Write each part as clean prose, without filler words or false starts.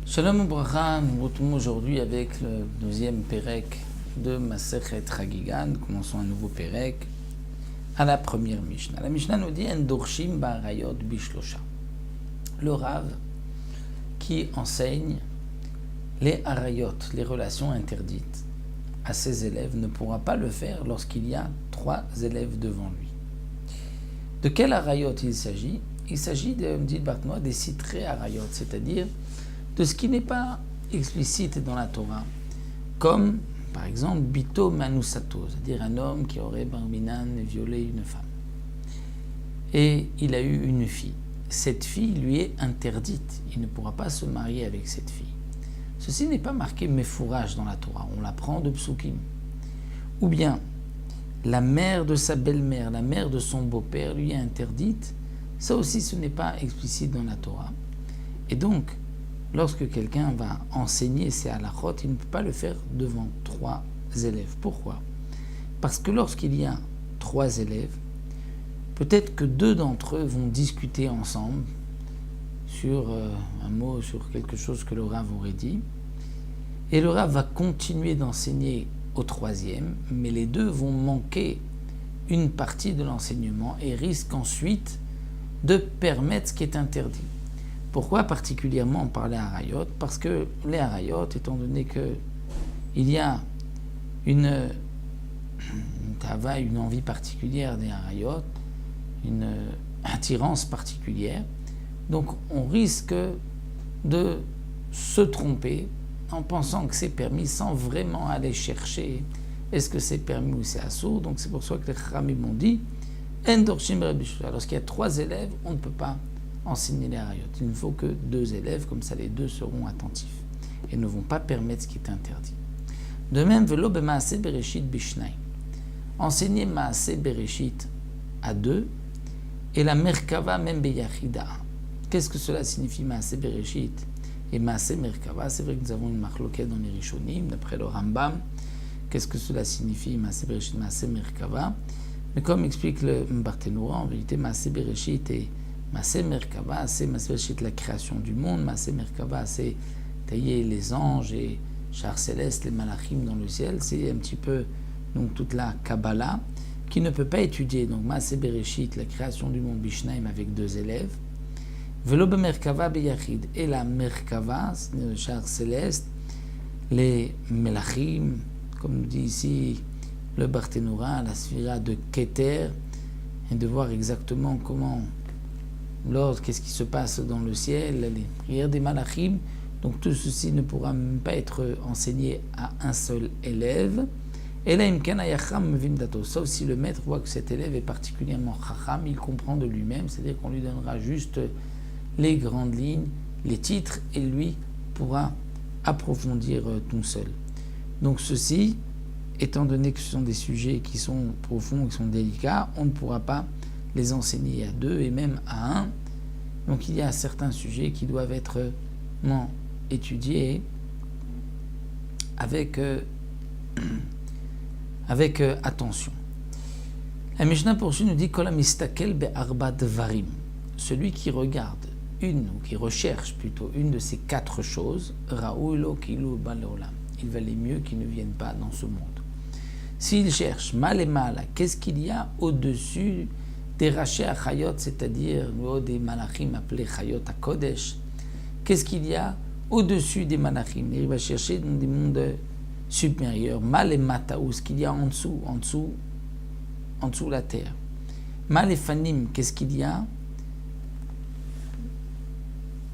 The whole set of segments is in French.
Shalom Ubracha, nous nous retrouvons aujourd'hui avec le deuxième Pérec de Masechet Chagigan. Nous commençons un nouveau Pérec à la première Mishnah. La Mishnah nous dit Endorshim Ba'arayot Bishlosha. Le Rav qui enseigne les Arayot, les relations interdites à ses élèves, ne pourra pas le faire lorsqu'il y a 3 élèves devant lui. De quel Arayot il s'agit? Il s'agit de Mdil Batnoa des Sitré Arayot, c'est-à-dire de ce qui n'est pas explicite dans la Torah, comme par exemple Bito Manusato, c'est-à-dire un homme qui aurait barminan et violé une femme. Et il a eu une fille. Cette fille lui est interdite, il ne pourra pas se marier avec cette fille. Ceci n'est pas marqué Mefourage dans la Torah, on l'apprend de Psukim. Ou bien, la mère de sa belle-mère, la mère de son beau-père lui est interdite, ça aussi ce n'est pas explicite dans la Torah. Et donc, lorsque quelqu'un va enseigner ses halachot, il ne peut pas le faire devant 3 élèves. Pourquoi? Parce que lorsqu'il y a 3 élèves, peut-être que 2 d'entre eux vont discuter ensemble sur un mot, sur quelque chose que le Rav aurait dit, et le Rav va continuer d'enseigner au 3e, mais les 2 vont manquer une partie de l'enseignement et risquent ensuite de permettre ce qui est interdit. Pourquoi particulièrement parler Arayot? Parce que les Arayot, étant donné qu'il y a une envie particulière des Arayot, une attirance particulière, donc on risque de se tromper en pensant que c'est permis sans vraiment aller chercher est-ce que c'est permis ou c'est assourd. Donc c'est pour ça que les Chachamim m'ont dit lorsqu'il y a 3 élèves, on ne peut pas enseigner les Arayot. Il ne faut que 2 élèves, comme ça les 2 seront attentifs et ne vont pas permettre ce qui est interdit. De même, Velo B'Maaseh Bereshit Bishnai. Enseigner Maaseh Bereshit à 2 et la Merkava même Beyachida. Qu'est-ce que cela signifie Maaseh Bereshit et Maaseh Merkava? C'est vrai que nous avons une marloquette dans les Rishonim, d'après le Rambam. Qu'est-ce que cela signifie Maaseh Bereshit, Maaseh Merkava? Mais comme explique le Barthénoura, en vérité, Maaseh Bereshit et Maaseh Merkava, c'est Maaseh Bereshit, la création du monde. Maaseh Merkava, c'est tailler les anges et chars célestes, les malachim dans le ciel. C'est un petit peu donc toute la Kabbalah qui ne peut pas étudier. Donc Maaseh Bereshit, la création du monde Bishnaim avec 2 élèves. Velo Merkava Beyachid. Et la Merkava, le char céleste, les melachim, comme nous dit ici le Barthénoura, la sphira de Keter, et de voir exactement comment qu'est-ce qui se passe dans le ciel, les prières des malachim. Donc tout ceci ne pourra même pas être enseigné à un seul élève. Et là, sauf si le maître voit que cet élève est particulièrement chacham, il comprend de lui-même, c'est-à-dire qu'on lui donnera juste les grandes lignes, les titres, et lui pourra approfondir tout seul. Donc ceci, étant donné que ce sont des sujets qui sont profonds, qui sont délicats, on ne pourra pas les enseigner à 2 et même à 1. Donc il y a certains sujets qui doivent être étudiés avec attention. La Mishnah poursuit, nous dit Kol mistakel be'arba dvarim. Celui qui regarde ou qui recherche plutôt une de ces 4 choses, Raoui lo kilu ba leolam. Il valait mieux qu'il ne vienne pas dans ce monde. S'il cherche mal et mal, qu'est-ce qu'il y a au-dessus des rachés à Chayot, c'est-à-dire des malachim appelés Chayot à Kodesh? Qu'est-ce qu'il y a au-dessus des malachim? Il va chercher dans des mondes supérieurs. Mal et mataou, ce qu'il y a en dessous la terre. Mal et fanim, qu'est-ce qu'il y a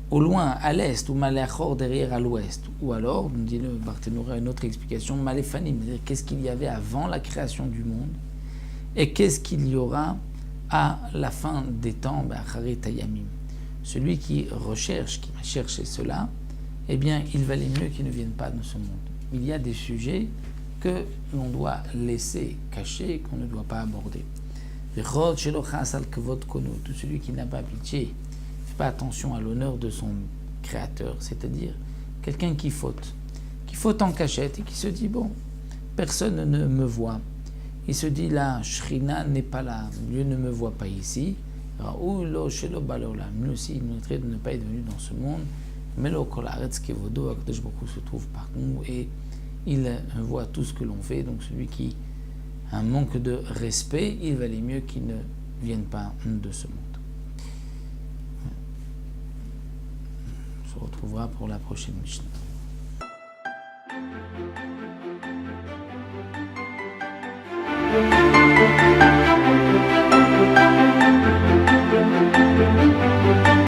au loin, à l'est, ou Maléachor derrière à l'ouest. Ou alors, nous dit le Barthénoura, une autre explication, Maléfanim, c'est-à-dire qu'est-ce qu'il y avait avant la création du monde et qu'est-ce qu'il y aura à la fin des temps, Acharit Hayamim. Celui qui recherche, qui va chercher cela, eh bien, il valait mieux qu'il ne vienne pas dans ce monde. Il y a des sujets que l'on doit laisser cachés, qu'on ne doit pas aborder. Tout celui qui n'a pas pitié, pas attention à l'honneur de son créateur, c'est-à-dire quelqu'un qui faute en cachette et qui se dit bon, personne ne me voit, il se dit la Shrina n'est pas là, Dieu ne me voit pas ici. Lui aussi, il mériterait de ne pas être venu dans ce monde. Mais le Kolaretz Kevodo, Akadosh Baruch Hu se trouve par nous et il voit tout ce que l'on fait. Donc celui qui a un manque de respect, il valait mieux qu'il ne vienne pas de ce monde. On se retrouvera pour la prochaine Mishnah.